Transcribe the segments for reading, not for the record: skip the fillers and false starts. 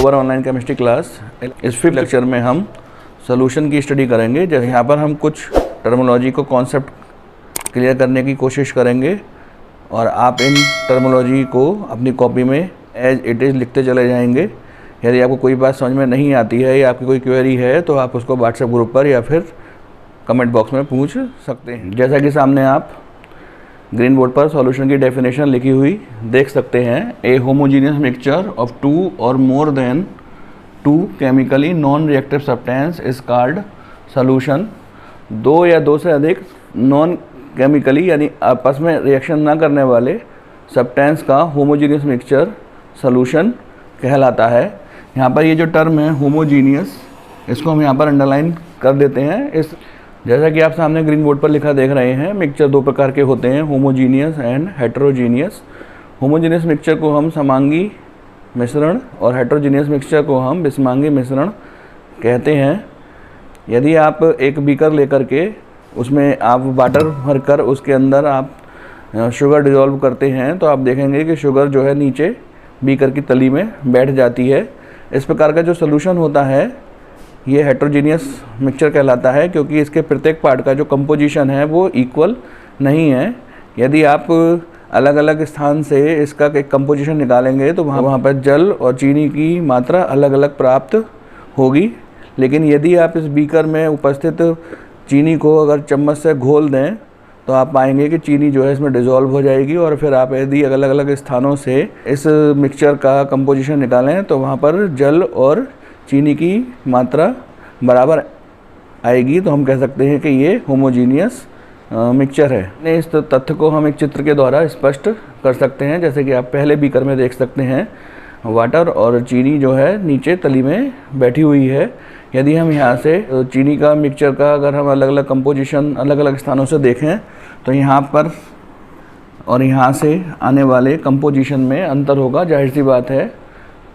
Our online chemistry class. इस 5th lecture में हम सॉल्यूशन की स्टडी करेंगे। जैसे यहाँ पर हम कुछ टर्मिनोलॉजी को कॉन्सेप्ट क्लियर करने की कोशिश करेंगे और आप इन टर्मिनोलॉजी को अपनी कॉपी में एज इट इज़ लिखते चले जाएंगे। यदि आपको कोई बात समझ में नहीं आती है या आपकी कोई क्वेरी है तो आप उसको व्हाट्सएप ग्रुप पर या फिर कमेंट बॉक्स में पूछ सकते हैं। जैसा कि सामने आप ग्रीन बोर्ड पर सॉल्यूशन की डेफिनेशन लिखी हुई देख सकते हैं। ए होमोजीनियस मिक्सचर ऑफ 2 और more than 2 chemically non reactive substance is called solution. 2 या 2 से अधिक नॉन केमिकली यानी आपस में रिएक्शन ना करने वाले सब्सटेंस का होमोजीनियस मिक्सचर सॉल्यूशन कहलाता है। यहाँ पर ये जो टर्म है होमोजीनियस, इसको हम यहाँ पर अंडरलाइन कर देते हैं। इस जैसा कि आप सामने ग्रीन बोर्ड पर लिखा देख रहे हैं, मिक्सचर 2 प्रकार के होते हैं, homogeneous and heterogeneous. Homogeneous mixture को हम समांगी मिश्रण और हेटेरोजीनियस मिक्सचर को हम विषमांगी मिश्रण कहते हैं। यदि आप एक बीकर लेकर के उसमें आप वाटर भरकर उसके अंदर आप शुगर डिज़ोल्व करते हैं तो आप देखेंगे कि शुगर जो है नीचे बीकर की तली में बैठ जाती है। इस प्रकार का जो सॉल्यूशन होता है ये हेटेरोजीनियस मिक्सचर कहलाता है, क्योंकि इसके प्रत्येक पार्ट का जो कंपोजिशन है वो इक्वल नहीं है। यदि आप अलग अलग स्थान से इसका एक कंपोजिशन निकालेंगे तो वहाँ पर जल और चीनी की मात्रा अलग अलग प्राप्त होगी। लेकिन यदि आप इस बीकर में उपस्थित चीनी को अगर चम्मच से घोल दें तो आप पाएंगे कि चीनी जो है इसमें डिज़ोल्व हो जाएगी। और फिर आप यदि अलग अलग स्थानों से इस मिक्सचर का कंपोजिशन निकालें तो वहाँ पर जल और चीनी की मात्रा बराबर आएगी। तो हम कह सकते हैं कि ये होमोजीनियस मिक्सचर है। इस तथ्य को हम एक चित्र के द्वारा स्पष्ट कर सकते हैं। जैसे कि आप पहले बीकर में देख सकते हैं वाटर और चीनी जो है नीचे तली में बैठी हुई है। यदि हम यहाँ से चीनी का मिक्सचर का अगर हम अलग अलग कंपोजिशन अलग अलग स्थानों से देखें तो यहाँ पर और यहाँ से आने वाले कंपोजिशन में अंतर होगा। जाहिर सी बात है,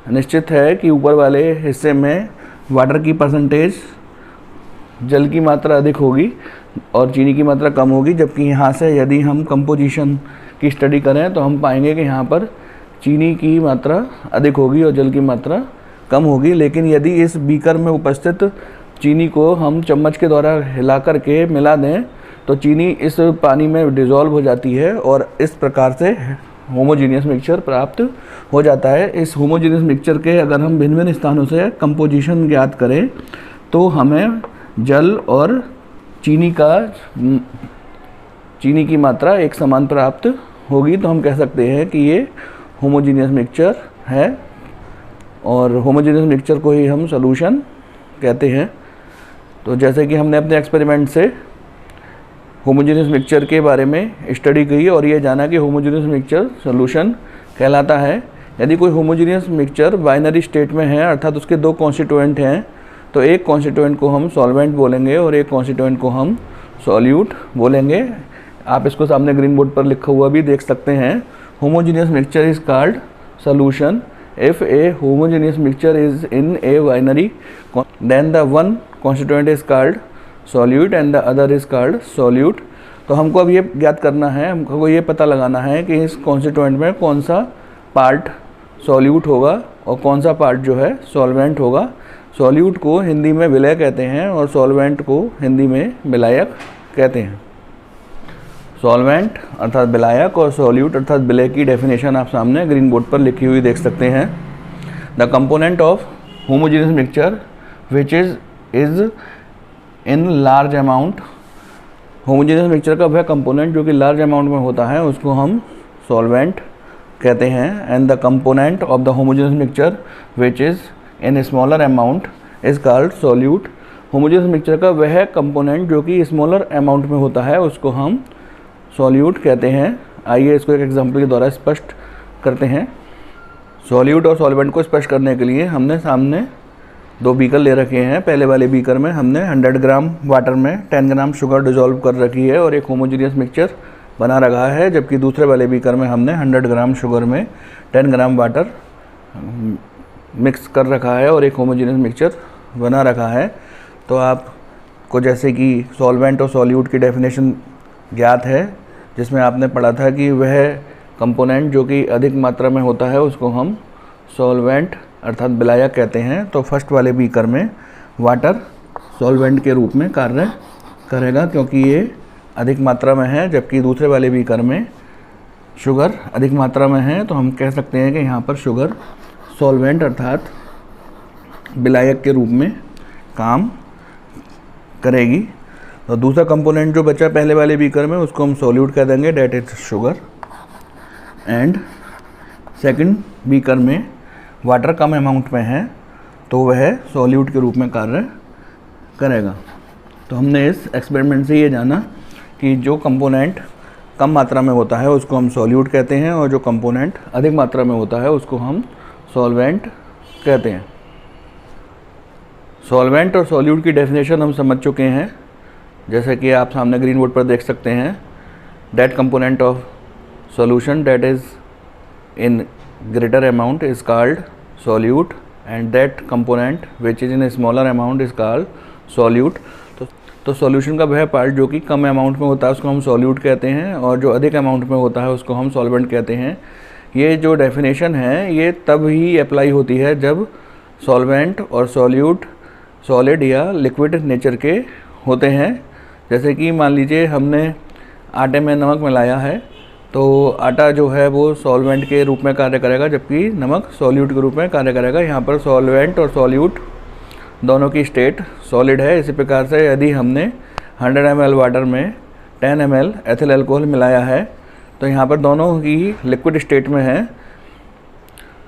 निश्चित है कि ऊपर वाले हिस्से में वाटर की परसेंटेज जल की मात्रा अधिक होगी और चीनी की मात्रा कम होगी। जबकि यहाँ से यदि हम कंपोजिशन की स्टडी करें तो हम पाएंगे कि यहाँ पर चीनी की मात्रा अधिक होगी और जल की मात्रा कम होगी। लेकिन यदि इस बीकर में उपस्थित चीनी को हम चम्मच के द्वारा हिला करके मिला दें तो चीनी इस पानी में डिज़ोल्व हो जाती है और इस प्रकार से होमोजीनियस मिक्सचर प्राप्त हो जाता है। इस होमोजीनियस मिक्सचर के अगर हम भिन्न भिन्न स्थानों से कंपोजिशन ज्ञात करें तो हमें जल और चीनी की मात्रा एक समान प्राप्त होगी। तो हम कह सकते हैं कि ये होमोजीनियस मिक्सचर है और होमोजीनियस मिक्सचर को ही हम सॉल्यूशन कहते हैं। तो जैसे कि हमने अपने एक्सपेरिमेंट से होमोजीनियस मिक्सचर के बारे में स्टडी की और ये जाना कि होमोजीनियस मिक्सचर सॉल्यूशन कहलाता है। यदि कोई होमोजीनियस मिक्सचर बाइनरी स्टेट में है, अर्थात उसके 2 कॉन्स्टिट्यूएंट हैं, तो एक कॉन्स्टिट्यूएंट को हम सॉल्वेंट बोलेंगे और एक कॉन्स्टिट्यूएंट को हम सॉल्यूट बोलेंगे। आप इसको सामने ग्रीन बोर्ड पर लिखा हुआ भी देख सकते हैं। Homogeneous mixture is called solution if a homogeneous mixture is in a binary, then the one constituent is called solute and the other is called solute। तो हमको अब ये ज्ञात करना है, हमको ये पता लगाना है कि इस कॉन्स्टिट्यूएंट में कौन सा पार्ट सॉल्यूट होगा और कौन सा पार्ट जो है सॉल्वेंट होगा। सॉल्यूट को हिंदी में विलय कहते हैं और सॉल्वेंट को हिंदी में विलायक कहते हैं। सॉल्वेंट अर्थात विलायक और सॉल्यूट अर्थात विलय की डेफिनेशन आप सामने ग्रीन बोर्ड पर लिखी हुई देख सकते हैं। The component of homogeneous mixture which is in large amount. Homogeneous mixture का वह कंपोनेंट जो कि लार्ज अमाउंट में होता है उसको हम सॉल्वेंट कहते हैं। And the component of the homogeneous mixture which is in smaller amount is called solute. Homogeneous mixture का वह कंपोनेंट जो कि स्मॉलर अमाउंट में होता है उसको हम सॉल्यूट कहते हैं। आइए इसको एक एग्जांपल के द्वारा स्पष्ट करते हैं। सॉल्यूट और सॉल्वेंट को स्पष्ट करने के लिए हमने सामने 2 बीकर ले रखे हैं। पहले वाले बीकर में हमने 100 ग्राम वाटर में 10 ग्राम शुगर डिज़ोल्व कर रखी है और एक होमोजीनियस मिक्सचर बना रखा है। जबकि दूसरे वाले बीकर में हमने 100 ग्राम शुगर में 10 ग्राम वाटर मिक्स कर रखा है और एक होमोजीनियस मिक्सचर बना रखा है। तो आपको जैसे कि सॉल्वेंट और सॉल्यूट की डेफिनेशन ज्ञात है, जिसमें आपने पढ़ा था कि वह कंपोनेंट जो कि अधिक मात्रा में होता है उसको हम सॉल्वेंट अर्थात विलायक कहते हैं, तो फर्स्ट वाले बीकर में वाटर सॉल्वेंट के रूप में कार्य करेगा क्योंकि ये अधिक मात्रा में है, जबकि दूसरे वाले बीकर में शुगर अधिक मात्रा में है। तो हम कह सकते हैं कि यहाँ पर शुगर सॉल्वेंट अर्थात विलायक के रूप में काम करेगी। तो दूसरा कंपोनेंट जो बचा पहले वाले बीकर में उसको हम सॉल्यूट कह देंगे, that is sugar. And second beaker में वाटर कम अमाउंट में है तो वह सॉल्यूट के रूप में कार्य करेगा। तो हमने इस एक्सपेरिमेंट से ये जाना कि जो कंपोनेंट कम मात्रा में होता है उसको हम सॉल्यूट कहते हैं और जो कंपोनेंट अधिक मात्रा में होता है उसको हम सॉल्वेंट कहते हैं। सॉल्वेंट और सॉल्यूट की डेफिनेशन हम समझ चुके हैं, जैसे कि आप सामने ग्रीन बोर्ड पर देख सकते हैं। That component of solution that is in greater amount is called solute and that component which is in smaller amount is called solute. तो सॉल्यूशन का वह पार्ट जो कि कम अमाउंट में होता है उसको हम सॉल्यूट कहते हैं और जो अधिक अमाउंट में होता है उसको हम सॉल्वेंट कहते हैं। ये जो डेफिनेशन है ये तब ही अप्लाई होती है जब सॉल्वेंट और सॉल्यूट सॉलिड या लिक्विड नेचर के होते हैं। जैसे कि मान लीजिए हमने आटे में नमक मिलाया है तो आटा जो है वो सॉल्वेंट के रूप में कार्य करेगा जबकि नमक सॉल्यूट के रूप में कार्य करेगा। यहाँ पर सॉल्वेंट और सॉल्यूट दोनों की स्टेट सॉलिड है। इसी प्रकार से यदि हमने 100 ml वाटर में 10 ml एथिल अल्कोहल मिलाया है तो यहाँ पर दोनों ही लिक्विड स्टेट में है।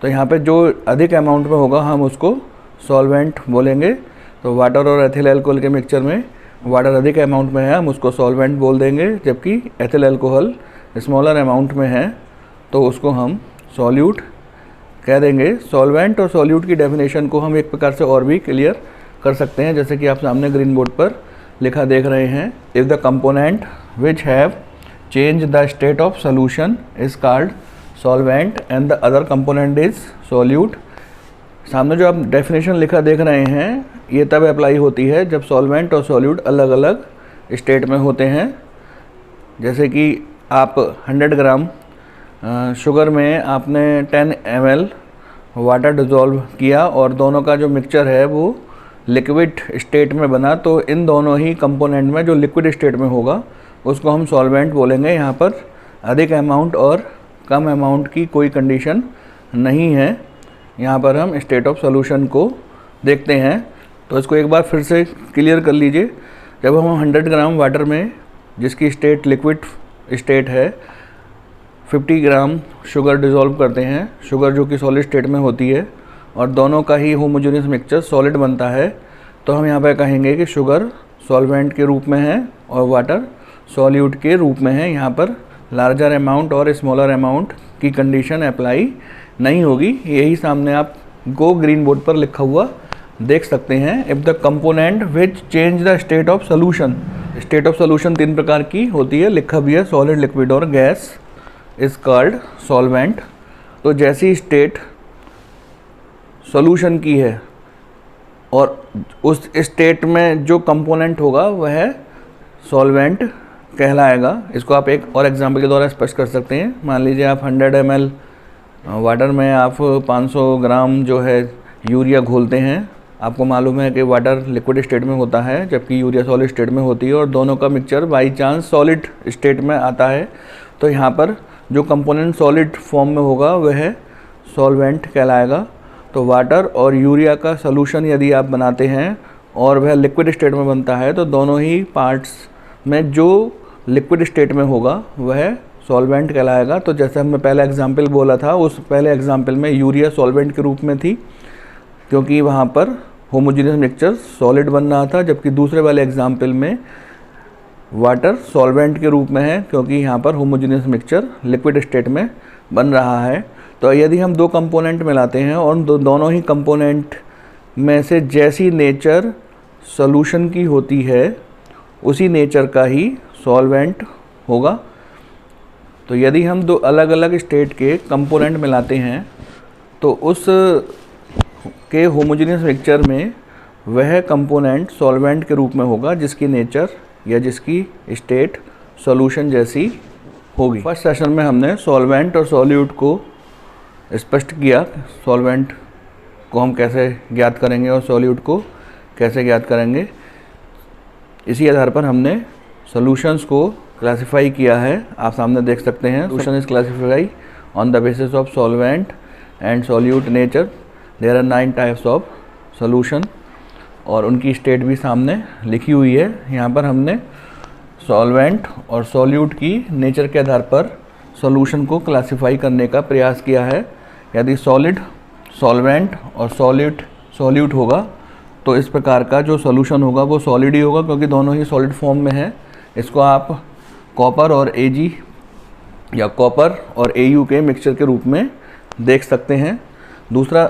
तो यहाँ पर जो अधिक अमाउंट में होगा हम उसको सॉल्वेंट बोलेंगे। तो वाटर और एथिल अल्कोहल के मिक्सचर में वाटर अधिक अमाउंट में है, हम उसको सॉल्वेंट बोल देंगे, जबकि एथिल अल्कोहल स्मॉलर अमाउंट में है तो उसको हम सॉल्यूट कह देंगे। सॉल्वेंट और सॉल्यूट की डेफिनेशन को हम एक प्रकार से और भी क्लियर कर सकते हैं, जैसे कि आप सामने ग्रीन बोर्ड पर लिखा देख रहे हैं। If the component which have change the state of solution is called solvent and the other component is solute. सामने जो आप डेफिनेशन लिखा देख रहे हैं ये तब अप्लाई होती है जब सॉल्वेंट और सॉल्यूट अलग अलग स्टेट में होते हैं। जैसे कि आप 100 ग्राम शुगर में आपने 10 ml वाटर डिज़ोल्व किया और दोनों का जो मिक्सचर है वो लिक्विड स्टेट में बना, तो इन दोनों ही कंपोनेंट में जो लिक्विड स्टेट में होगा उसको हम सॉल्वेंट बोलेंगे। यहाँ पर अधिक अमाउंट और कम अमाउंट की कोई कंडीशन नहीं है। यहाँ पर हम स्टेट ऑफ सॉल्यूशन को देखते हैं। तो इसको एक बार फिर से क्लियर कर लीजिए। जब हम 100 ग्राम वाटर में जिसकी स्टेट लिक्विड स्टेट है 50 ग्राम शुगर डिज़ोल्व करते हैं, शुगर जो कि सॉलिड स्टेट में होती है, और दोनों का ही होमोजेनियस मिक्सचर सॉलिड बनता है, तो हम यहाँ पर कहेंगे कि शुगर सॉल्वेंट के रूप में है और वाटर सॉल्यूट के रूप में है। यहाँ पर लार्जर अमाउंट और स्मॉलर अमाउंट की कंडीशन अप्लाई नहीं होगी। यही सामने आप गो ग्रीन बोर्ड पर लिखा हुआ देख सकते हैं। If the component which change the state of solution, state of solution 3 प्रकार की होती है, लिखा भी है, सॉलिड, लिक्विड और गैस, इज कॉल्ड सॉल्वेंट। तो जैसी स्टेट सॉल्यूशन की है और उस स्टेट में जो कंपोनेंट होगा वह सॉल्वेंट कहलाएगा। इसको आप एक और एग्जांपल के द्वारा स्पष्ट कर सकते हैं। मान लीजिए आप 100 ml वाटर में आप 500 ग्राम जो है यूरिया घोलते हैं। आपको मालूम है कि वाटर लिक्विड स्टेट में होता है जबकि यूरिया सॉलिड स्टेट में होती है, और दोनों का mixture by chance solid state में आता है। तो यहाँ पर जो कंपोनेंट सॉलिड फॉर्म में होगा वह सॉल्वेंट कहलाएगा। तो वाटर और यूरिया का सॉल्यूशन यदि आप बनाते हैं और वह लिक्विड स्टेट में बनता है तो दोनों ही पार्ट्स में जो लिक्विड स्टेट में होगा वह सॉल्वेंट कहलाएगा। तो जैसे हमने पहला एग्जाम्पल बोला था, उस पहले एग्जाम्पल में यूरिया सॉल्वेंट के रूप में थी क्योंकि वहाँ पर होमोजेनियस मिक्सचर सॉलिड बन रहा था, जबकि दूसरे वाले एग्जाम्पल में वाटर सॉल्वेंट के रूप में है क्योंकि यहाँ पर होमोजेनियस मिक्सचर लिक्विड स्टेट में बन रहा है। तो यदि हम 2 कंपोनेंट मिलाते हैं और दोनों ही कंपोनेंट में से जैसी नेचर सॉल्यूशन की होती है उसी नेचर का ही सॉल्वेंट होगा। तो यदि हम 2 अलग अलग स्टेट के कंपोनेंट मिलाते हैं तो उस के होमोजेनियस मिक्सचर में वह कंपोनेंट सॉल्वेंट के रूप में होगा जिसकी नेचर या जिसकी स्टेट सॉल्यूशन जैसी होगी। फर्स्ट सेशन में हमने सॉल्वेंट और सॉल्यूट को स्पष्ट किया, सॉल्वेंट को हम कैसे ज्ञात करेंगे और सॉल्यूट को कैसे ज्ञात करेंगे। इसी आधार पर हमने सॉल्यूशंस को क्लासिफाई किया है, आप सामने देख सकते हैं। Solution is classify on the basis of solvent and solute nature. There are 9 types of solution और उनकी स्टेट भी सामने लिखी हुई है। यहाँ पर हमने सॉल्वेंट और सॉल्यूट की नेचर के आधार पर सॉल्यूशन को क्लासिफाई करने का प्रयास किया है। यदि सॉलिड सॉल्वेंट और सॉल्यूट होगा तो इस प्रकार का जो सॉल्यूशन होगा वो सॉलिड ही होगा, क्योंकि दोनों ही सॉलिड फॉर्म में है। इसको आप कॉपर और Ag या कॉपर और Au के मिक्सचर के रूप में देख सकते हैं। दूसरा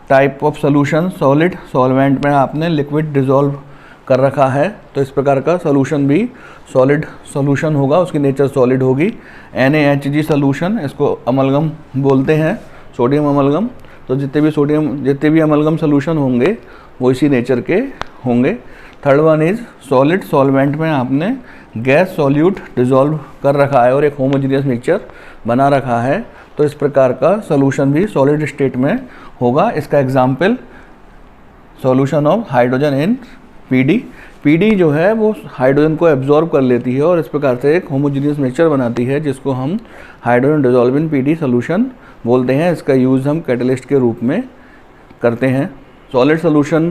type of solution solid solvent में आपने लिक्विड डिसॉल्व कर रखा है, तो इस प्रकार का सॉल्यूशन भी सॉलिड सॉल्यूशन होगा, उसकी नेचर सॉलिड होगी। NaHg सॉल्यूशन, इसको अमलगम बोलते हैं, सोडियम अमलगम। तो जितने भी अमलगम सॉल्यूशन होंगे वो इसी नेचर के होंगे। Third one is solid solvent में आपने गैस सॉल्यूट डिसॉल्व कर रखा है और एक होमोजेनियस मिक्सचर बना रखा है, तो इस प्रकार का सॉल्यूशन भी सॉलिड स्टेट में होगा। इसका example solution of hydrogen in PD जो है वो हाइड्रोजन को एब्जॉर्ब कर लेती है और इस प्रकार से एक होमोजेनियस मिक्सचर बनाती है, जिसको हम hydrogen dissolve in PD solution बोलते हैं। इसका यूज़ हम कैटलिस्ट के रूप में करते हैं। सॉलिड सॉल्यूशन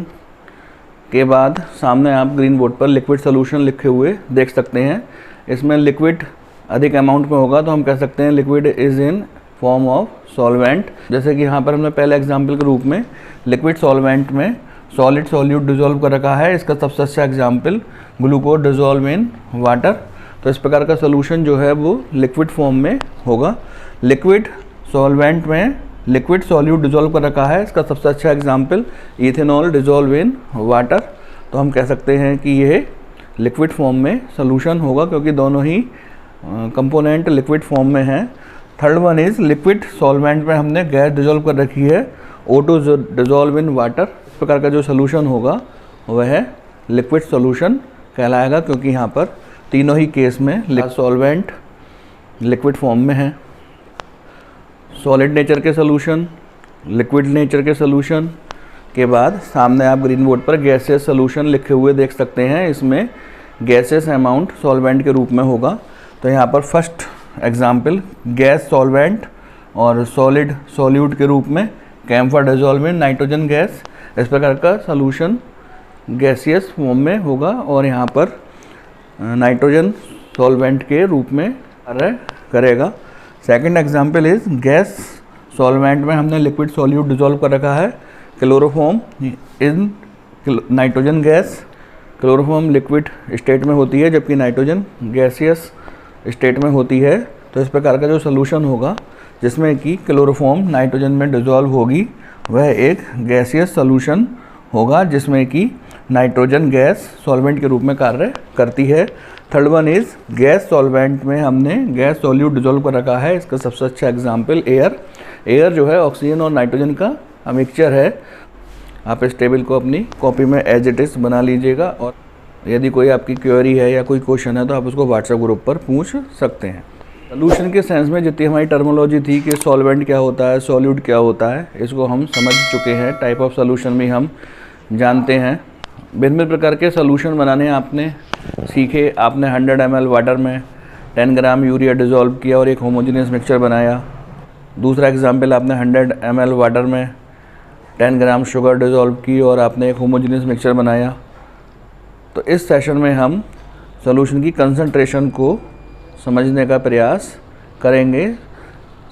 के बाद सामने आप ग्रीन बोर्ड पर लिक्विड सॉल्यूशन लिखे हुए देख सकते हैं। इसमें लिक्विड अधिक अमाउंट में होगा तो हम कह सकते हैं liquid is in form of solvent. जैसे कि यहाँ पर हमने पहले एग्जाम्पल के रूप में लिक्विड सॉल्वेंट में सॉलिड सॉल्यूट डिसॉल्व कर रखा है। इसका सबसे अच्छा example glucose dissolve in water. तो इस प्रकार का सॉल्यूशन जो है वो लिक्विड फॉर्म में होगा। लिक्विड सॉल्वेंट में लिक्विड सॉल्यूट डिसॉल्व कर रखा है, इसका सबसे अच्छा example ethanol dissolve in water. तो हम कह सकते हैं कि यह लिक्विड फॉर्म में सॉल्यूशन होगा, क्योंकि दोनों ही कंपोनेंट लिक्विड फॉर्म में हैं। Third one is liquid solvent में हमने गैस डिसॉल्व कर रखी है, O2 डिसॉल्व इन वाटर। इस प्रकार का जो सॉल्यूशन होगा वह लिक्विड सॉल्यूशन कहलाएगा, क्योंकि यहाँ पर तीनों ही केस में सॉल्वेंट लिक्विड फॉर्म में है। सॉलिड नेचर के सॉल्यूशन, लिक्विड नेचर के सॉल्यूशन के बाद सामने आप ग्रीन बोर्ड पर गैसेस सॉल्यूशन लिखे हुए देख सकते हैं। इसमें गैसेस अमाउंट सॉल्वेंट के रूप में होगा। तो यहाँ पर फर्स्ट एग्जाम्पल गैस सॉल्वेंट और सॉलिड सॉल्यूट के रूप में camphor dissolve in nitrogen gas. इस प्रकार का सॉल्यूशन गैसियस फॉर्म में होगा और यहाँ पर नाइट्रोजन सॉल्वेंट के रूप में कार्य करेगा। Second example is gas solvent में हमने लिक्विड सॉल्यूट डिसॉल्व कर रखा है, क्लोरोफॉर्म इन nitrogen gas. Chloroform liquid state में होती है जबकि नाइट्रोजन गैसियस स्टेट में होती है। तो इस प्रकार का जो सॉल्यूशन होगा जिसमें कि क्लोरोफॉर्म नाइट्रोजन में डिसॉल्व होगी वह एक गैसियस सॉल्यूशन होगा, जिसमें कि नाइट्रोजन गैस सॉल्वेंट के रूप में कार्य करती है। Third one is gas solvent में हमने गैस सॉल्यूट डिसॉल्व कर रखा है। इसका सबसे अच्छा एग्जाम्पल एयर जो है ऑक्सीजन और नाइट्रोजन का मिक्सचर है। आप इस टेबल को अपनी कॉपी में एज इट इज़ बना लीजिएगा और यदि कोई आपकी क्वेरी है या कोई क्वेश्चन है तो आप उसको व्हाट्सएप ग्रुप पर पूछ सकते हैं। सॉल्यूशन के सेंस में जितनी हमारी टर्मोलॉजी थी कि सॉल्वेंट क्या होता है, सॉल्यूट क्या होता है, इसको हम समझ चुके हैं। टाइप ऑफ सॉल्यूशन भी हम जानते हैं। भिन्न प्रकार के सॉल्यूशन बनाने आपने सीखे। आपने 100 ml वाटर में 10 ग्राम यूरिया डिसॉल्व किया और एक होमोजेनियस मिक्सचर बनाया। दूसरा एग्जाम्पल आपने 100 ml वाटर में 10 ग्राम शुगर डिसॉल्व की और आपने एक होमोजेनियस मिक्सचर बनाया। तो इस सेशन में हम सॉल्यूशन की कंसंट्रेशन को समझने का प्रयास करेंगे।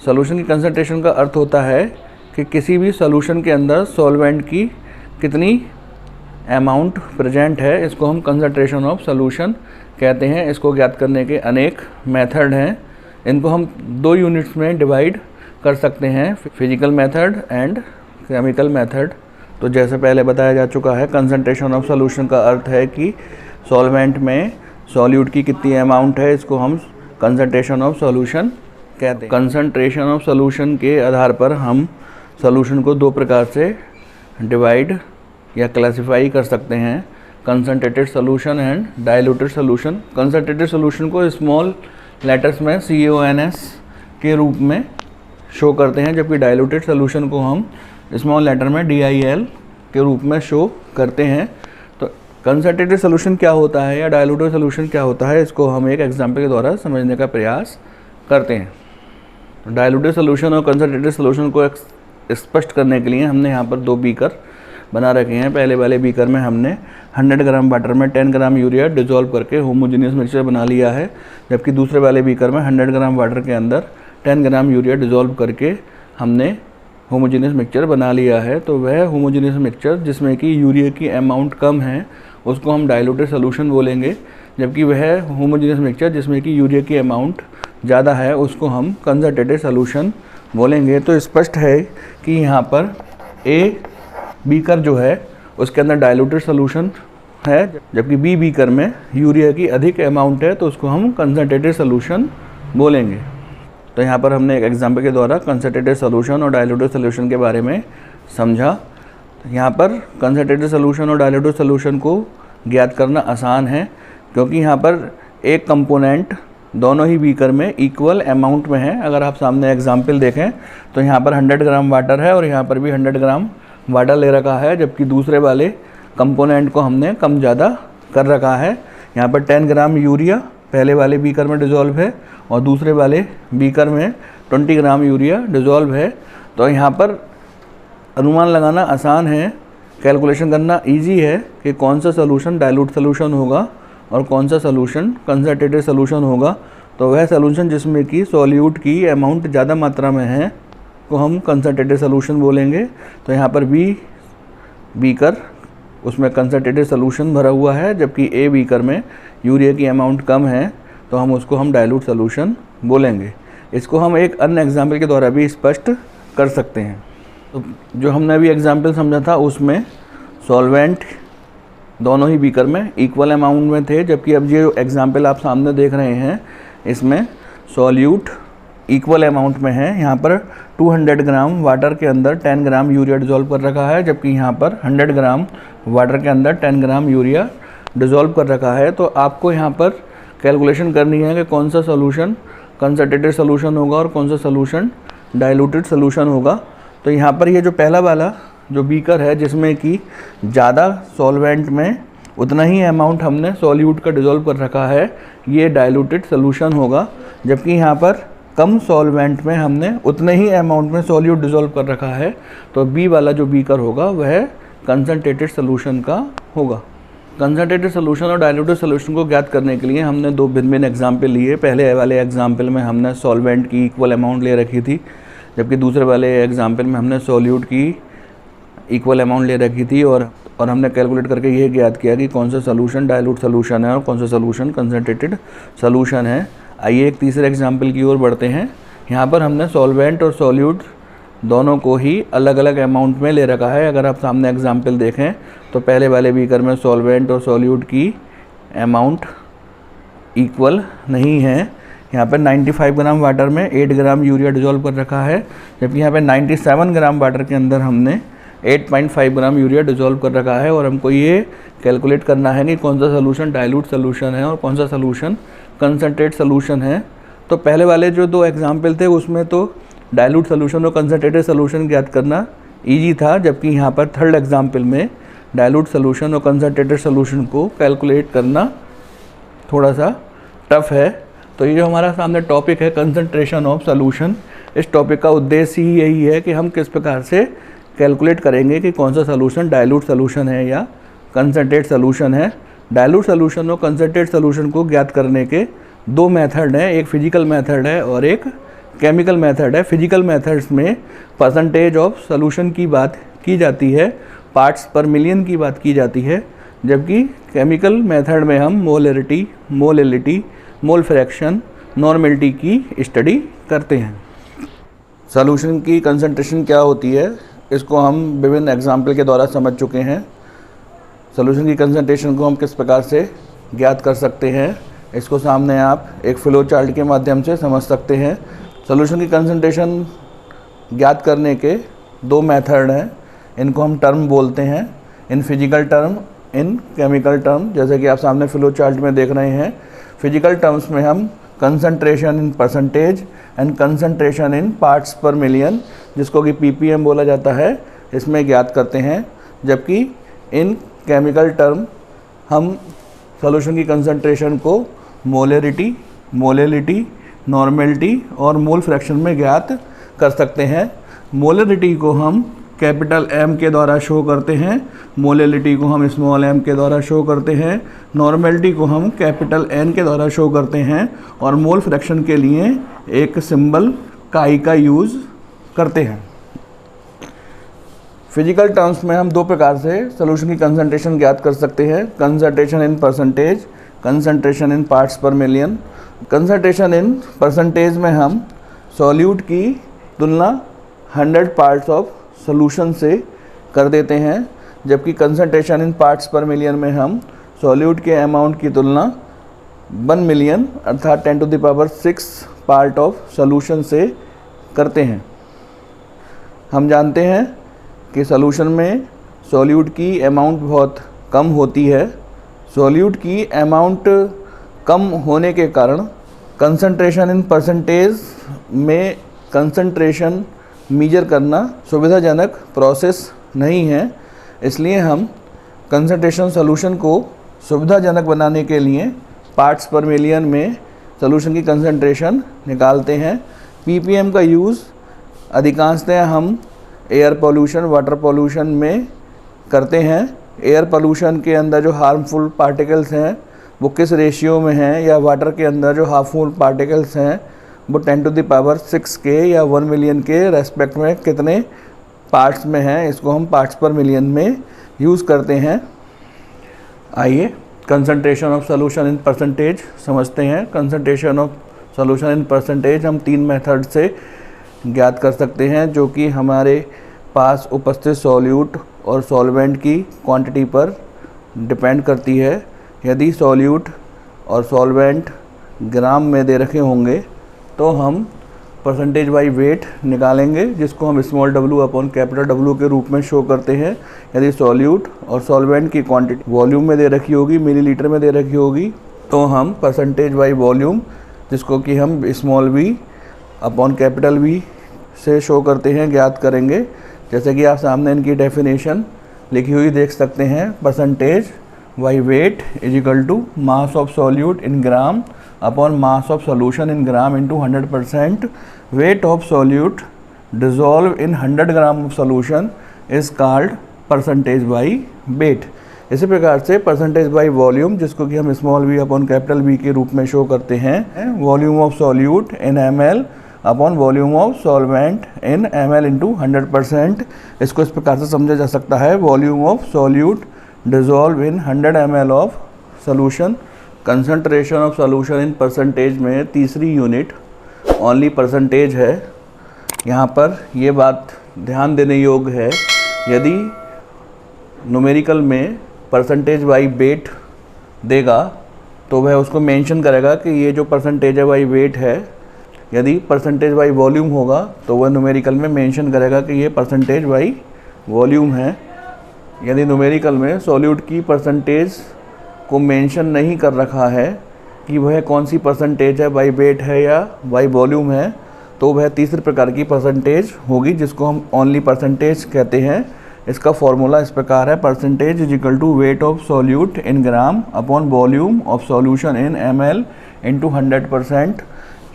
सॉल्यूशन की कंसंट्रेशन का अर्थ होता है कि किसी भी सॉल्यूशन के अंदर सॉल्वेंट की कितनी अमाउंट प्रेजेंट है, इसको हम कंसंट्रेशन ऑफ सॉल्यूशन कहते हैं। इसको ज्ञात करने के अनेक मेथड हैं। इनको हम 2 यूनिट्स में डिवाइड कर सकते हैं, physical method and chemical method. तो जैसे पहले बताया जा चुका है, कंसंट्रेशन ऑफ सॉल्यूशन का अर्थ है कि सॉल्वेंट में सॉल्यूट की कितनी अमाउंट है, इसको हम कंसंट्रेशन ऑफ सॉल्यूशन कहते हैं। कंसंट्रेशन ऑफ सॉल्यूशन के आधार पर हम सॉल्यूशन को 2 प्रकार से डिवाइड या क्लासिफाई कर सकते हैं, concentrated solution and diluted solution. Concentrated solution को स्मॉल लेटर्स में CONS के रूप में शो करते हैं, जबकि डाइल्यूटेड सॉल्यूशन को हम स्मॉल लेटर में DIL के रूप में शो करते हैं। तो कंसंट्रेटेड सोल्यूशन क्या होता है या डाइल्यूटेड सोल्यूशन क्या होता है, इसको हम एक एग्जांपल के द्वारा समझने का प्रयास करते हैं। डाइल्यूटेड सोल्यूशन और कंसंट्रेटेड सोल्यूशन को स्पष्ट करने के लिए हमने यहाँ पर 2 बीकर बना रखे हैं। पहले वाले बीकर में हमने 100 ग्राम वाटर में 10 ग्राम यूरिया डिज़ोल्व करके होमोजेनियस मिक्सचर बना लिया है, जबकि दूसरे वाले बीकर में 100 ग्राम वाटर के अंदर 10 ग्राम यूरिया डिज़ोल्व करके हमने होमोजेनियस मिक्सचर बना लिया है। तो वह होमोजेनियस मिक्सचर जिसमें कि यूरिया की अमाउंट कम है उसको हम डाइल्यूटेड सोल्यूशन बोलेंगे, जबकि वह होमोजेनियस मिक्सचर जिसमें कि यूरिया की अमाउंट ज़्यादा है उसको हम कंसंट्रेटेड सोल्यूशन बोलेंगे। तो स्पष्ट है कि यहाँ पर ए बीकर जो है उसके अंदर डाइल्यूटेड सोल्यूशन है, जबकि बी बीकर में यूरिया की अधिक अमाउंट है तो उसको हम कंसंट्रेटेड सोल्यूशन बोलेंगे। तो यहाँ पर हमने एक एग्जांपल के द्वारा कंसंट्रेटेड सोल्यूशन और डाइल्यूटेड सोल्यूशन के बारे में समझा। तो यहाँ पर कंसंट्रेटेड सोल्यूशन और डाइल्यूटेड सोल्यूशन को ज्ञात करना आसान है, क्योंकि यहाँ पर एक कंपोनेंट दोनों ही बीकर में इक्वल अमाउंट में है। अगर आप सामने एग्जांपल देखें तो यहाँ पर 100 ग्राम वाटर है और यहाँ पर भी 100 ग्राम वाटर ले रखा है, जबकि दूसरे वाले कंपोनेंट को हमने कम ज़्यादा कर रखा है। यहाँ पर 10 ग्राम यूरिया पहले वाले बीकर में डिज़ोल्व है और दूसरे वाले बीकर में 20 ग्राम यूरिया डिज़ोल्व है। तो यहाँ पर अनुमान लगाना आसान है, कैलकुलेशन करना इजी है कि कौन सा सोल्यूशन डाइल्यूट सोल्यूशन होगा और कौन सा सोल्यूशन कंसंट्रेटेड सोल्यूशन होगा। तो वह सोल्यूशन जिसमें कि सॉल्यूट की अमाउंट ज़्यादा मात्रा में है को हम कंसंट्रेटेड सोल्यूशन बोलेंगे। तो यहाँ पर बी बीकर उसमें कंसंट्रेटेड सोल्यूशन भरा हुआ है, जबकि ए बीकर में यूरिया की अमाउंट कम है तो हम उसको हम डाइल्यूट सोल्यूशन बोलेंगे। इसको हम एक अन्य एग्जाम्पल के द्वारा भी स्पष्ट कर सकते हैं। तो जो हमने अभी एग्जाम्पल समझा था उसमें सॉल्वेंट दोनों ही बीकर में इक्वल अमाउंट में थे, जबकि अब ये एग्जाम्पल आप सामने देख रहे हैं इसमें सॉल्यूट इक्वल अमाउंट में है। यहाँ पर 200 ग्राम वाटर के अंदर 10 ग्राम यूरिया डिज़ोल्व कर रखा है, जबकि यहाँ पर 100 ग्राम वाटर के अंदर 10 ग्राम यूरिया डिज़ोल्व कर रखा है। तो आपको यहाँ पर कैलकुलेशन करनी है कि कौन सा सोल्यूशन कंसंट्रेटेड सोल्यूशन होगा और कौन सा सोल्यूशन डाइल्यूटेड सोल्यूशन होगा। तो यहाँ पर ये जो पहला वाला जो बीकर है जिसमें कि ज़्यादा सॉल्वेंट में उतना ही अमाउंट हमने सॉल्यूट का डिज़ोल्व कर रखा है, ये डाइल्यूटेड सोल्यूशन होगा, जबकि यहाँ पर कम सॉल्वेंट में हमने उतने ही अमाउंट में सॉल्यूट डिज़ोल्व कर रखा है। तो बी वाला जो बीकर होगा वह कंसंट्रेटेड सोल्यूशन का होगा। कंसंट्रेटेड सोल्यूशन और डाइल्यूटेड सोल्यूशन को ज्ञात करने के लिए हमने 2 भिन्न एग्जाम्पल लिए। पहले वाले एग्जाम्पल में हमने सॉल्वेंट की इक्वल अमाउंट ले रखी थी, जबकि दूसरे वाले एग्जाम्पल में हमने सॉल्यूट की इक्वल अमाउंट ले रखी थी और हमने कैलकुलेट करके ये ज्ञात किया कि कौन सा सोल्यूशन डाइल्यूट सोल्यूशन है और कौन सा सोल्यूशन कंसंट्रेटेड सोल्यूशन है। आइए एक तीसरे एग्जाम्पल की ओर बढ़ते हैं। यहाँ पर हमने सॉल्वेंट और सॉल्यूट दोनों को ही अलग अलग अमाउंट में ले रखा है। अगर आप सामने एग्जाम्पल देखें तो पहले वाले बीकर में सॉल्वेंट और सॉल्यूट की अमाउंट इक्वल नहीं है। यहाँ पर 95 ग्राम वाटर में 8 ग्राम यूरिया डिज़ोल्व कर रखा है, जबकि यहाँ पर 97 ग्राम वाटर के अंदर हमने 8.5 ग्राम यूरिया डिज़ोल्व कर रखा है। और हमको ये कैलकुलेट करना है कि कौन सा सोल्यूशन डाइल्यूट सोल्यूशन है और कौन सा सोल्यूशन कंसंट्रेट सोल्यूशन है। तो पहले वाले जो 2 एग्जाम्पल थे उसमें तो डाइल्यूट सोल्यूशन और कंसंट्रेटेड सोल्यूशन ज्ञात करना इजी था, जबकि यहाँ पर थर्ड एग्जाम्पल में डाइल्यूट सोल्यूशन और कंसंट्रेटेड सोल्यूशन को कैलकुलेट करना थोड़ा सा टफ है। तो ये जो हमारा सामने टॉपिक है कंसंट्रेशन ऑफ सोल्यूशन, इस टॉपिक का उद्देश्य ही यही है कि हम किस प्रकार से कैलकुलेट करेंगे कि कौन सा सोल्यूशन डाइल्यूट सोल्यूशन है या कंसंट्रेट सोल्यूशन है। डाइल्यूट सोल्यूशन और कंसंट्रेट सोल्यूशन को ज्ञात करने के 2 मेथड हैं, एक फिजिकल मेथड है और एक केमिकल मेथड है। फिजिकल मेथड्स में परसेंटेज ऑफ सोल्यूशन की बात की जाती है, पार्ट्स पर मिलियन की बात की जाती है, जबकि केमिकल मेथड में हम molarity, molality, mole fraction, normality की स्टडी करते हैं। सोल्यूशन की कंसंट्रेशन क्या होती है इसको हम विभिन्न एग्जाम्पल के द्वारा समझ चुके हैं। सोल्यूशन की कंसंट्रेशन को हम किस प्रकार से ज्ञात कर सकते हैं इसको सामने आप एक फ्लो चार्ट के माध्यम से समझ सकते हैं। सोल्यूशन की कंसंट्रेशन ज्ञात करने के 2 मेथड हैं, इनको हम टर्म बोलते हैं, in physical term, in chemical term. जैसे कि आप सामने फ्लो चार्ट में देख रहे हैं, फिजिकल टर्म्स में हम concentration in percentage and concentration in parts पर मिलियन, जिसको कि ppm बोला जाता है, इसमें ज्ञात करते हैं, जबकि इन केमिकल टर्म हम सॉल्यूशन की कंसंट्रेशन को मोलरिटी, मोलेलिटी, नॉर्मेलिटी और मोल फ्रैक्शन में ज्ञात कर सकते हैं। मोलरिटी को हम कैपिटल M के द्वारा शो करते हैं, मोलेलिटी को हम स्मॉल m के द्वारा शो करते हैं, नॉर्मेलिटी को हम कैपिटल N के द्वारा शो करते हैं और मोल फ्रैक्शन के लिए एक सिंबल काई का यूज़ करते हैं। फिजिकल टर्म्स में हम दो प्रकार से सॉल्यूशन की कंसंट्रेशन ज्ञात कर सकते हैं, concentration in percentage, concentration in parts पर मिलियन। कंसंट्रेशन इन परसेंटेज में हम सॉल्यूट की तुलना 100 पार्ट्स ऑफ सॉल्यूशन से कर देते हैं, जबकि कंसंट्रेशन इन पार्ट्स पर मिलियन में हम सॉल्यूट के अमाउंट की तुलना 1 मिलियन अर्थात 10⁶ पार्ट ऑफ सॉल्यूशन से करते हैं। हम जानते हैं कि सॉल्यूशन में सॉल्यूट की अमाउंट बहुत कम होती है। सॉल्यूट की अमाउंट कम होने के कारण कंसंट्रेशन इन परसेंटेज में कंसंट्रेशन मेजर करना सुविधाजनक प्रोसेस नहीं है। इसलिए हम कंसंट्रेशन सॉल्यूशन को सुविधाजनक बनाने के लिए पार्ट्स पर मिलियन में सॉल्यूशन की कंसंट्रेशन निकालते हैं। ppm का यूज़ अधिकांशतः हम एयर पोल्यूशन, वाटर पोल्यूशन में करते हैं। एयर पोल्यूशन के अंदर जो हार्मफुल पार्टिकल्स हैं वो किस रेशियो में हैं, या वाटर के अंदर जो हार्मफुल पार्टिकल्स हैं वो 10⁶ के या 1 मिलियन के रेस्पेक्ट में कितने पार्ट्स में हैं, इसको हम पार्ट्स पर मिलियन में यूज़ करते हैं। आइए concentration of solution in percentage समझते हैं। Concentration of solution in percentage हम 3 मेथड से ज्ञात कर सकते हैं, जो कि हमारे पास उपस्थित सॉल्यूट और सॉल्वेंट की क्वांटिटी पर डिपेंड करती है। यदि सॉल्यूट और सॉल्वेंट ग्राम में दे रखे होंगे तो हम परसेंटेज बाई वेट निकालेंगे, जिसको हम स्मॉल w अपॉन कैपिटल W के रूप में शो करते हैं। यदि सॉल्यूट और सॉल्वेंट की क्वांटिटी वॉल्यूम में दे रखी होगी, मिलीलीटर में दे रखी होगी, तो हम परसेंटेज बाई वॉल्यूम, जिसको कि हम स्मॉल v अपॉन कैपिटल V से शो करते हैं, ज्ञात करेंगे। जैसे कि आप सामने इनकी डेफिनेशन लिखी हुई देख सकते हैं। Percentage by weight is equal to mass of solute in gram upon mass of solution in gram into 100%। Weight of solute dissolve in 100 gram of solution is called percentage by weight. इसी प्रकार से percentage by volume, जिसको कि हम small v अपॉन capital V के रूप में शो करते हैं, volume of solute in ml upon volume of solvent in ml into 100%। इसको इस प्रकार से समझा जा सकता है, volume of solute dissolve in 100 ml of solution. Concentration of solution in percentage में तीसरी यूनिट ओनली परसेंटेज है। यहाँ पर ये बात ध्यान देने योग्य है, यदि न्यूमेरिकल में परसेंटेज बाई वेट देगा तो वह उसको मेंशन करेगा कि ये जो परसेंटेज बाई वेट है। यदि परसेंटेज बाई वॉल्यूम होगा तो वह न्यूमेरिकल में मेंशन करेगा कि ये परसेंटेज बाई वॉल्यूम है। यदि न्यूमेरिकल में सॉल्यूट की परसेंटेज को मेंशन नहीं कर रखा है कि वह कौन सी परसेंटेज है, बाई वेट है या बाई वॉल्यूम है, तो वह तीसरे प्रकार की परसेंटेज होगी, जिसको हम ओनली परसेंटेज कहते हैं। इसका फॉर्मूला इस प्रकार है, percentage is equal to weight of solute in gram upon volume of solution in ml into 100%।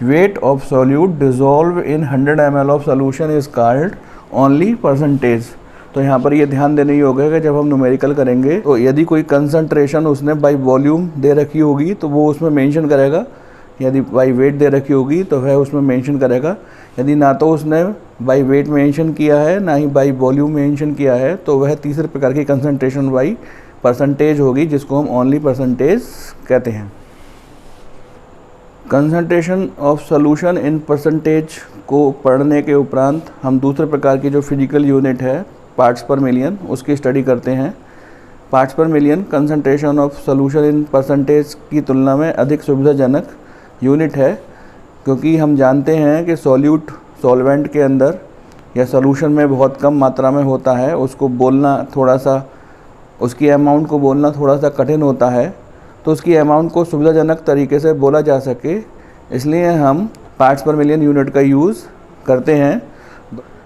Weight of solute dissolve in 100 ml of solution is called only percentage. तो यहाँ पर ये ध्यान देने योग्य है कि जब हम न्यूमेरिकल करेंगे तो यदि कोई कंसंट्रेशन उसने बाई वॉल्यूम दे रखी होगी तो वो उसमें मेंशन करेगा, यदि बाई वेट दे रखी होगी तो वह उसमें मेंशन करेगा। यदि ना तो उसने बाई वेट मेंशन किया है ना ही बाई वॉल्यूम मेंशन किया है, तो वह तीसरे प्रकार की कंसंट्रेशन बाई परसेंटेज होगी, जिसको हम ओनली परसेंटेज कहते हैं। Concentration of solution in percentage को पढ़ने के उपरांत हम दूसरे प्रकार की जो फिजिकल यूनिट है पार्ट्स पर मिलियन, उसकी स्टडी करते हैं। पार्ट्स पर million concentration of solution in percentage की तुलना में अधिक सुविधाजनक यूनिट है, क्योंकि हम जानते हैं कि सॉल्यूट सॉल्वेंट के अंदर या सॉल्यूशन में बहुत कम मात्रा में होता है। उसको बोलना थोड़ा सा, उसकी अमाउंट को बोलना थोड़ा सा कठिन होता है, तो उसकी अमाउंट को सुविधाजनक तरीके से बोला जा सके, इसलिए हम पार्ट्स पर मिलियन यूनिट का यूज़ करते हैं।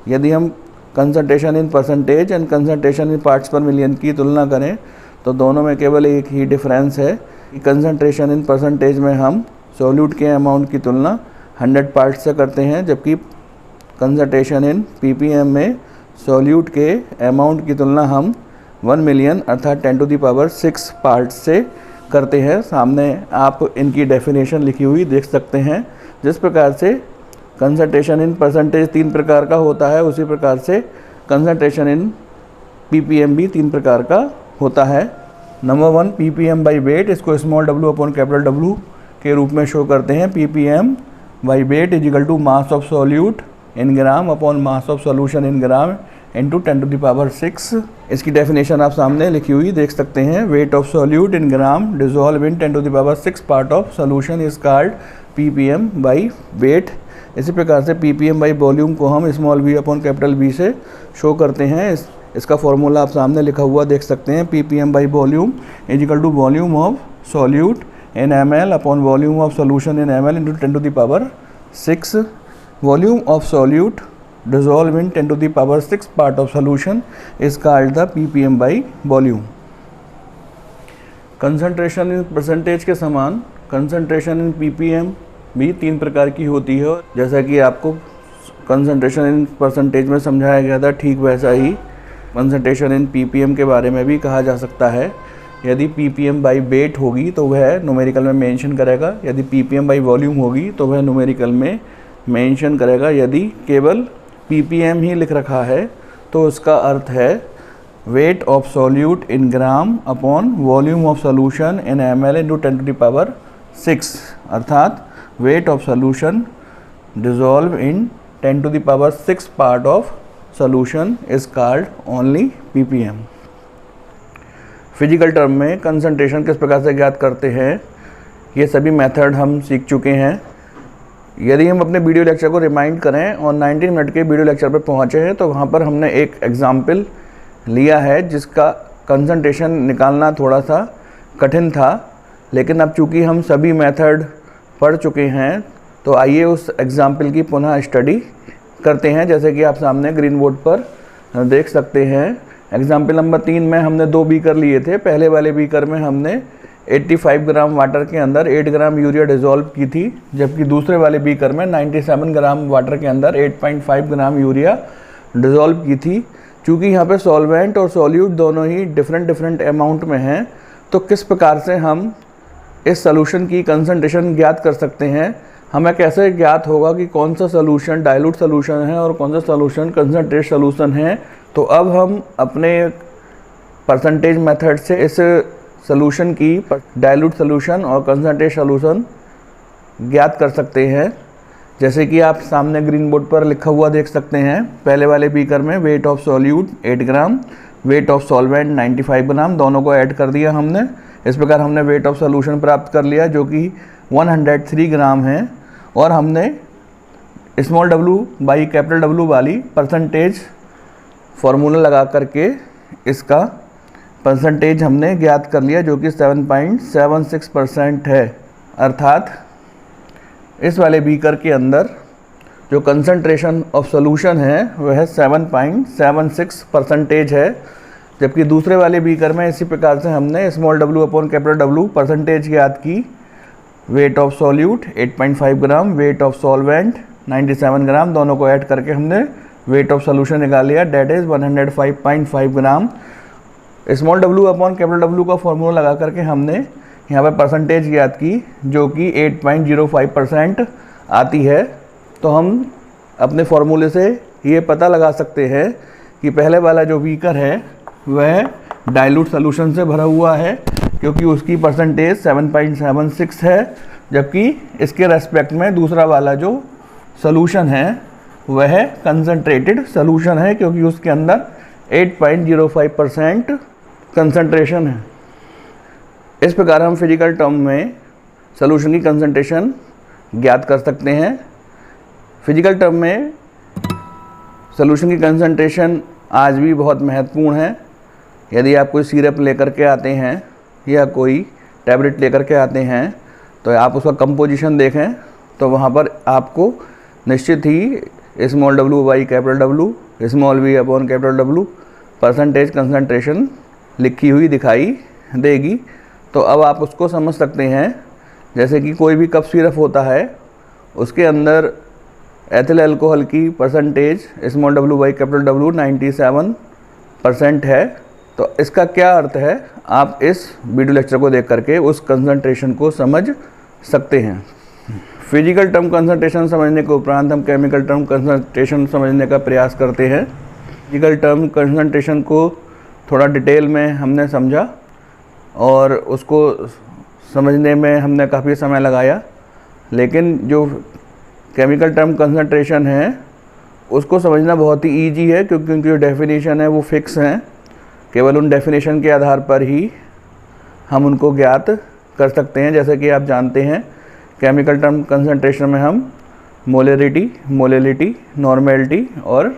यदि हम concentration in percentage and concentration in parts पर मिलियन की तुलना करें तो दोनों में केवल एक ही डिफरेंस है कि कंसंट्रेशन इन परसेंटेज में हम सॉल्यूट के अमाउंट की तुलना 100 पार्ट्स से करते हैं, जबकि कंसंट्रेशन इन ppm में सॉल्यूट के अमाउंट की तुलना हम 1 मिलियन अर्थात 10⁶ पार्ट्स से करते हैं। सामने आप इनकी डेफिनेशन लिखी हुई देख सकते हैं। जिस प्रकार से कंसंट्रेशन इन परसेंटेज 3 प्रकार का होता है, उसी प्रकार से कंसंट्रेशन इन ppm भी 3 प्रकार का होता है। नंबर 1 ppm बाई वेट, इसको स्मॉल w अपॉन कैपिटल W के रूप में शो करते हैं। ppm by weight is equal to mass of solute in gram upon mass of solution in gram into 10⁶। इसकी डेफिनेशन आप सामने लिखी हुई देख सकते हैं। Wait of solute in gram dissolve in 10⁶ part of solution is called ppm by weight. इसी प्रकार से ppm बाई वॉल्यूम को हम स्मॉल v अपॉन कैपिटल V से शो करते हैं। इसका फॉर्मूला आप सामने लिखा हुआ देख सकते हैं। ppm by volume is equal to volume of solute in ml upon volume of solution in ml into 10⁶। Volume of solute dissolve in 10⁶ part of solution is called the ppm by volume। Concentration in percentage के समान concentration in ppm भी 3 प्रकार की होती है। जैसा कि आपको कंसंट्रेशन इन परसेंटेज में समझाया गया था, ठीक वैसा ही कंसंट्रेशन इन ppm के बारे में भी कहा जा सकता है। यदि ppm बाई वेट होगी तो वह न्यूमेरिकल में मेंशन करेगा, यदि ppm बाई वॉल्यूम होगी तो वह न्यूमेरिकल में मेंशन करेगा। यदि केवल ppm ही लिख रखा है तो उसका अर्थ है wait of solute in gram upon volume of solution in ml into 10⁶, अर्थात weight of solution dissolve in 10⁶ part of solution is called only ppm। Physical term में कंसंट्रेशन किस प्रकार से ज्ञात करते हैं, ये सभी मेथड हम सीख चुके हैं। यदि हम अपने वीडियो लेक्चर को रिमाइंड करें और 19 मिनट के वीडियो लेक्चर पर पहुंचे हैं तो वहां पर हमने एक एग्जाम्पल लिया है जिसका कंसंट्रेशन निकालना थोड़ा सा कठिन था, लेकिन अब चूंकि हम सभी मेथड पढ़ चुके हैं तो आइए उस एग्जाम्पल की पुनः स्टडी करते हैं। जैसे कि आप सामने ग्रीन बोर्ड पर देख सकते हैं। एग्जाम्पल नंबर 3 में हमने 2 बीकर लिए थे। पहले वाले बीकर में हमने 85 ग्राम वाटर के अंदर 8 ग्राम यूरिया डिज़ोल्व की थी, जबकि दूसरे वाले बीकर में 97 ग्राम वाटर के अंदर 8.5 ग्राम यूरिया डिज़ोल्व की थी। चूँकि यहाँ पे सॉल्वेंट और सॉल्यूट दोनों ही डिफरेंट अमाउंट में हैं, तो किस प्रकार से हम इस सॉल्यूशन की कंसंट्रेशन ज्ञात कर सकते हैं, हमें कैसे ज्ञात होगा कि कौन सा सॉल्यूशन डाइल्यूट सॉल्यूशन है और कौन सा सॉल्यूशन कंसंट्रेट सॉल्यूशन है। तो अब हम अपने परसेंटेज मेथड से इस सॉल्यूशन की डाइल्यूट सॉल्यूशन और कंसंट्रेट सॉल्यूशन ज्ञात कर सकते हैं। जैसे कि आप सामने ग्रीन बोर्ड पर लिखा हुआ देख सकते हैं। पहले वाले बीकर में wait of solute 8 gram, weight of solvent 95 ग्राम, दोनों को ऐड कर दिया हमने। इस प्रकार हमने वेट ऑफ सॉल्यूशन प्राप्त कर लिया जो कि 103 ग्राम है। और हमने small w by capital W वाली परसेंटेज फार्मूला लगा करके इसका परसेंटेज हमने ज्ञात कर लिया जो कि 7.76% है। अर्थात इस वाले बीकर के अंदर जो कंसंट्रेशन ऑफ सॉल्यूशन है वह 7.76% है, जबकि दूसरे वाले बीकर में इसी प्रकार से हमने स्मॉल w अपॉन कैपिटल W परसेंटेज ज्ञात की। Wait of solute 8.5 gram, weight of solvent 97 ग्राम, दोनों को ऐड करके हमने वेट ऑफ सॉल्यूशन निकाल लिया, that is 105.5 gram. Small w अपॉन कैपिटल W का फॉर्मूला लगा करके हमने यहाँ पर परसेंटेज ज्ञात की जो कि 8.05% आती है। तो हम अपने फॉर्मूले से ये पता लगा सकते हैं कि पहले वाला जो बीकर है वह डाइल्यूट सॉल्यूशन से भरा हुआ है क्योंकि उसकी परसेंटेज 7.76 है, जबकि इसके रेस्पेक्ट में दूसरा वाला जो सॉल्यूशन है वह कंसंट्रेटेड सॉल्यूशन है क्योंकि उसके अंदर 8.05% कंसंट्रेशन है। इस प्रकार हम फिजिकल टर्म में सॉल्यूशन की कंसंट्रेशन ज्ञात कर सकते हैं। फिजिकल टर्म में सॉल्यूशन की कंसंट्रेशन आज भी बहुत महत्वपूर्ण है। यदि आप कोई सिरप लेकर के आते हैं या कोई टैबलेट लेकर के आते हैं तो आप उसका कंपोजिशन देखें तो वहाँ पर आपको निश्चित ही small w by capital W small V upon capital W percentage concentration लिखी हुई दिखाई देगी। तो अब आप उसको समझ सकते हैं, जैसे कि कोई भी कप सिरप होता है, उसके अंदर एथिल अल्कोहल की percentage small W by capital W 97% है। तो इसका क्या अर्थ है, आप इस वीडियो लेक्चर को देख करके उस कंसंट्रेशन को समझ सकते हैं। फिजिकल टर्म कंसंट्रेशन समझने के उपरांत हम केमिकल टर्म कंसंट्रेशन समझने का प्रयास करते हैं। फिजिकल टर्म कंसंट्रेशन को थोड़ा डिटेल में हमने समझा और उसको समझने में हमने काफ़ी समय लगाया, लेकिन जो केमिकल टर्म कंसंट्रेशन है उसको समझना बहुत ही ईजी है, क्योंकि उनकी जो डेफिनेशन है वो फिक्स हैं। केवल उन डेफिनेशन के आधार पर ही हम उनको ज्ञात कर सकते हैं। जैसे कि आप जानते हैं, केमिकल टर्म कंसंट्रेशन में हम मोलेरिटी, नॉर्मेलिटी और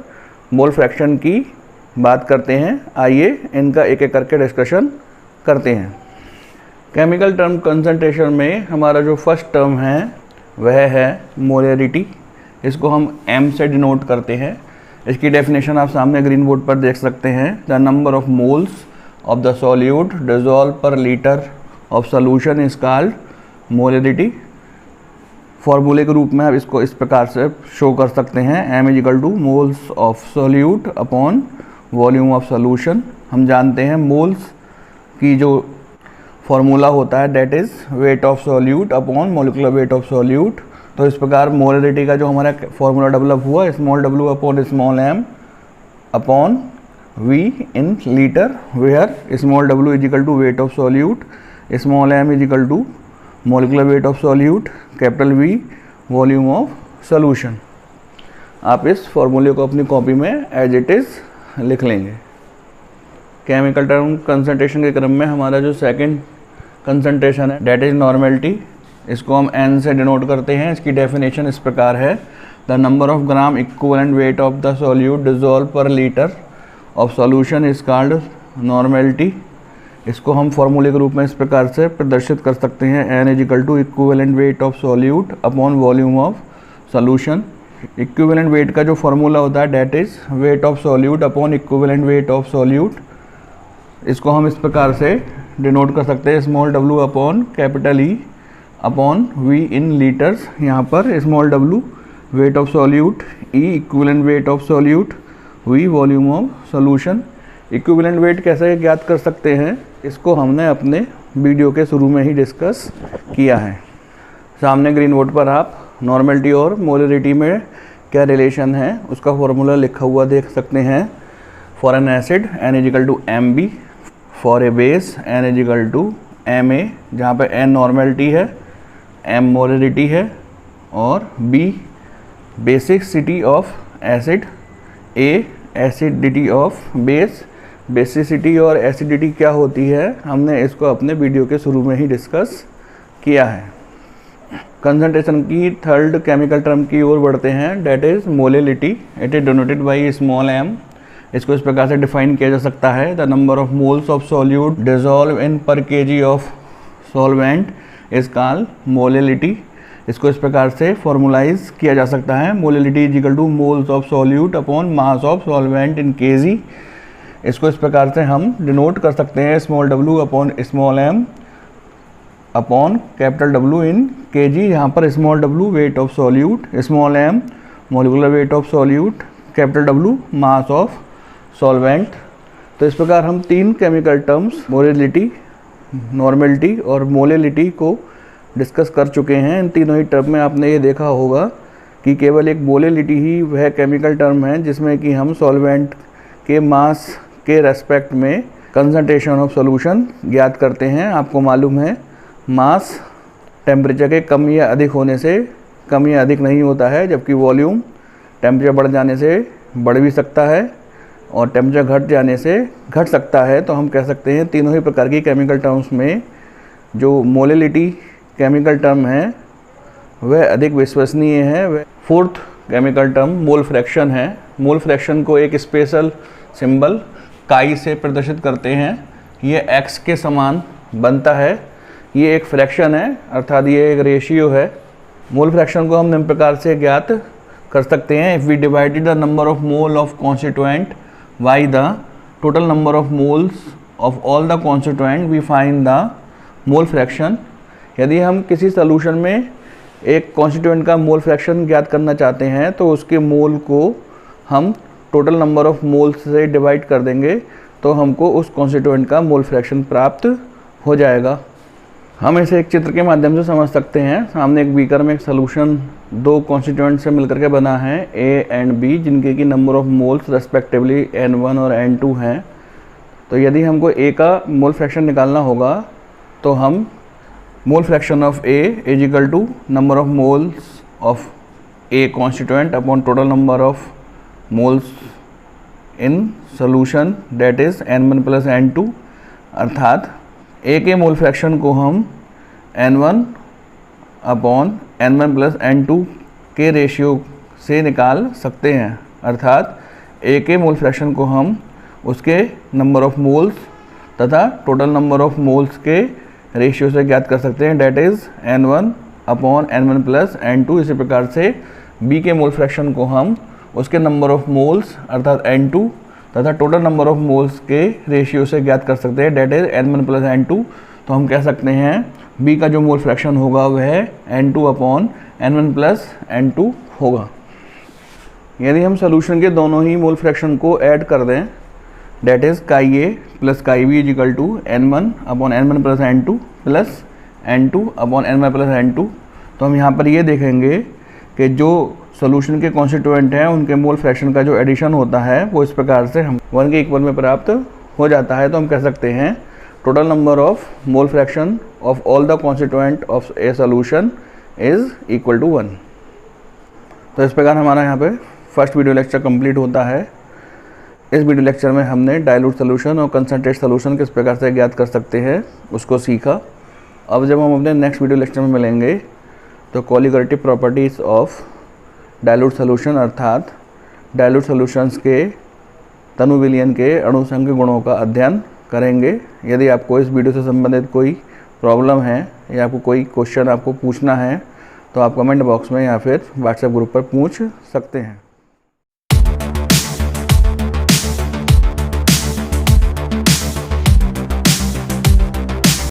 मोल फ्रैक्शन की बात करते हैं। आइए इनका एक एक करके डिस्कशन करते हैं। केमिकल टर्म कंसंट्रेशन में हमारा जो फर्स्ट टर्म है वह है मोलेरिटी। इसको हम m से डिनोट करते हैं। इसकी डेफिनेशन आप सामने ग्रीन बोर्ड पर देख सकते हैं। The number of moles of the solute dissolve per litre of solution is called molarity. फॉर्मूले के रूप में आप इसको इस प्रकार से शो कर सकते हैं, m is equal to moles of solute upon volume of solution. हम जानते हैं मोल्स की जो फॉर्मूला होता है that is weight of solute upon molecular weight of solute. तो इस प्रकार मोलेरिटी का जो हमारा फॉर्मूला डेवलप हुआ, small W upon small M upon V in litre, where small डब्ल्यू is equal to weight of solute, small m is equal to molecular weight of solute, capital V volume of solution. आप इस फॉर्मूले को अपनी copy में as it is लिख लेंगे। Chemical term concentration के क्रम में हमारा जो सेकंड कंसंट्रेशन है डेट इज़ नॉर्मेलिटी। इसको हम n से डिनोट करते हैं। इसकी डेफिनेशन इस प्रकार है, the number of gram equivalent weight of the solute dissolve per litre of solution is called normality. इसको हम फॉर्मूले के रूप में इस प्रकार से प्रदर्शित कर सकते हैं, n is equal to equivalent weight of solute upon volume of solution. Equivalent weight का जो फॉर्मूला होता है that is weight of solute upon equivalent weight of solute. इसको हम इस प्रकार से डिनोट कर सकते हैं, स्मॉल डब्लू upon capital E upon V in litres. यहाँ पर स्मॉल डब्लू weight of solute, E equivalent weight of solute, V volume of solution. Equivalent weight कैसे ज्ञात कर सकते हैं, इसको हमने अपने वीडियो के शुरू में ही डिस्कस किया है। सामने ग्रीन बोर्ड पर आप नॉर्मेलिटी और मोलेरिटी में क्या रिलेशन है उसका फॉर्मूला लिखा हुआ देख सकते हैं। For an acid n is equal to m b, for a base n is equal to m a, जहाँ पे n नॉर्मेलिटी है, m मोलेरिटी है और b basicity of acid, a acidity of base. Basicity और एसिडिटी क्या होती है हमने इसको अपने वीडियो के शुरू में ही डिस्कस किया है। कंसंट्रेशन की थर्ड केमिकल टर्म की ओर बढ़ते हैं, that is molality. It is denoted by small m। इसको इस प्रकार से डिफाइन किया जा सकता है, the number of moles of solute dissolve in per KG of solvent is called molality. इसको इस प्रकार से फॉर्मुलाइज किया जा सकता है, molality is equal to moles of solute upon mass of solvent in KG. इसको इस प्रकार से हम डिनोट कर सकते हैं, small W upon small M upon capital W in KG, यहाँ पर small W weight of solute, small M molecular weight of solute, capital W mass of solvent. तो इस प्रकार हम तीन केमिकल टर्म्स मोलेलिटी, नॉर्मेलिटी और मोलेलिटी को discuss कर चुके हैं। इन तीनों ही टर्म में आपने ये देखा होगा कि केवल एक मोलेलिटी ही वह केमिकल टर्म है जिसमें कि हम सॉल्वेंट के मास के रेस्पेक्ट में कंसंट्रेशन ऑफ सॉल्यूशन ज्ञात करते हैं। आपको मालूम है मास टेम्परेचर के कम या अधिक होने से कम या अधिक नहीं होता है, जबकि वॉल्यूम टेम्परेचर बढ़ जाने से बढ़ भी सकता है और टेम्परेचर घट जाने से घट सकता है। तो हम कह सकते हैं तीनों ही प्रकार की केमिकल टर्म्स में जो मोलेलिटी केमिकल टर्म है वह अधिक विश्वसनीय है। वह fourth chemical term mole fraction है। मोल फ्रैक्शन को एक स्पेशल सिंबल काई से प्रदर्शित करते हैं। ये x के समान बनता है। ये एक फ्रैक्शन है, अर्थात ये एक रेशियो है। मोल फ्रैक्शन को हम निम्न प्रकार से ज्ञात कर सकते हैं, if we divided the number of mole of constituent by the total number of moles of all the constituent we find the mole fraction. यदि हम किसी सॉल्यूशन में एक कॉन्स्टिट्यूएंट का मोल फ्रैक्शन ज्ञात करना चाहते हैं तो उसके मोल को हम टोटल नंबर ऑफ मोल्स से डिवाइड कर देंगे तो हमको उस कॉन्स्टिट्यूएंट का मोल फ्रैक्शन प्राप्त हो जाएगा। हम इसे एक चित्र के माध्यम से समझ सकते हैं। सामने एक बीकर में एक सॉल्यूशन दो कॉन्स्टिट्यूएंट से मिलकर के बना है A एंड B, जिनके की number of moles respectively N1 और N2 हैं। तो यदि हमको A का मोल फ्रैक्शन निकालना होगा तो हम mole fraction of A is equal to number of moles of A constituent upon total number of moles in solution that is N1 plus N2, अर्थात A के मोल फ्रैक्शन को हम N1 upon N1 plus N2 के ratio से निकाल सकते हैं, अर्थात A के मोल फ्रैक्शन को हम उसके नंबर ऑफ मोल्स तथा टोटल नंबर ऑफ मोल्स के रेशियो से ज्ञात कर सकते हैं, that is N1 upon N1 plus N2। इसी प्रकार से B के मोल फ्रैक्शन को हम उसके नंबर ऑफ मोल्स अर्थात N2 तथा टोटल नंबर ऑफ मोल्स के रेशियो से ज्ञात कर सकते हैं, that is N1 plus N2। तो हम कह सकते हैं B का जो मोल फ्रैक्शन होगा वह N2 upon N1 plus N2 होगा। यदि हम सोल्यूशन के दोनों ही मोल फ्रैक्शन को ऐड कर दें, that is chi A plus chi B is equal to N1 upon N1 plus N2 plus N2 upon N1 plus N2। तो हम यहाँ पर ये देखेंगे कि जो सॉल्यूशन के कॉन्स्टिट्यूएंट हैं उनके मोल फ्रैक्शन का जो एडिशन होता है वो इस प्रकार से हम 1 के इक्वल में प्राप्त हो जाता है। तो हम कह सकते हैं total number of mole fraction of all the constituent of a solution is equal to 1। तो इस प्रकार हमारा यहाँ पे फर्स्ट वीडियो लेक्चर कंप्लीट होता है। इस वीडियो लेक्चर में हमने डाइल्यूट सॉल्यूशन और कंसंट्रेट सॉल्यूशन किस प्रकार से ज्ञात कर सकते हैं उसको सीखा। अब जब हम अपने नेक्स्ट वीडियो लेक्चर में मिलेंगे तो colligative properties of dilute solution अर्थात डाइल्यूट सॉल्यूशंस के तनु विलयन के अणुसंघ गुणों का अध्ययन करेंगे। यदि आपको इस वीडियो से संबंधित कोई प्रॉब्लम है या आपको कोई क्वेश्चन आपको पूछना है तो आप कमेंट बॉक्स में या फिर व्हाट्सएप ग्रुप पर पूछ सकते हैं।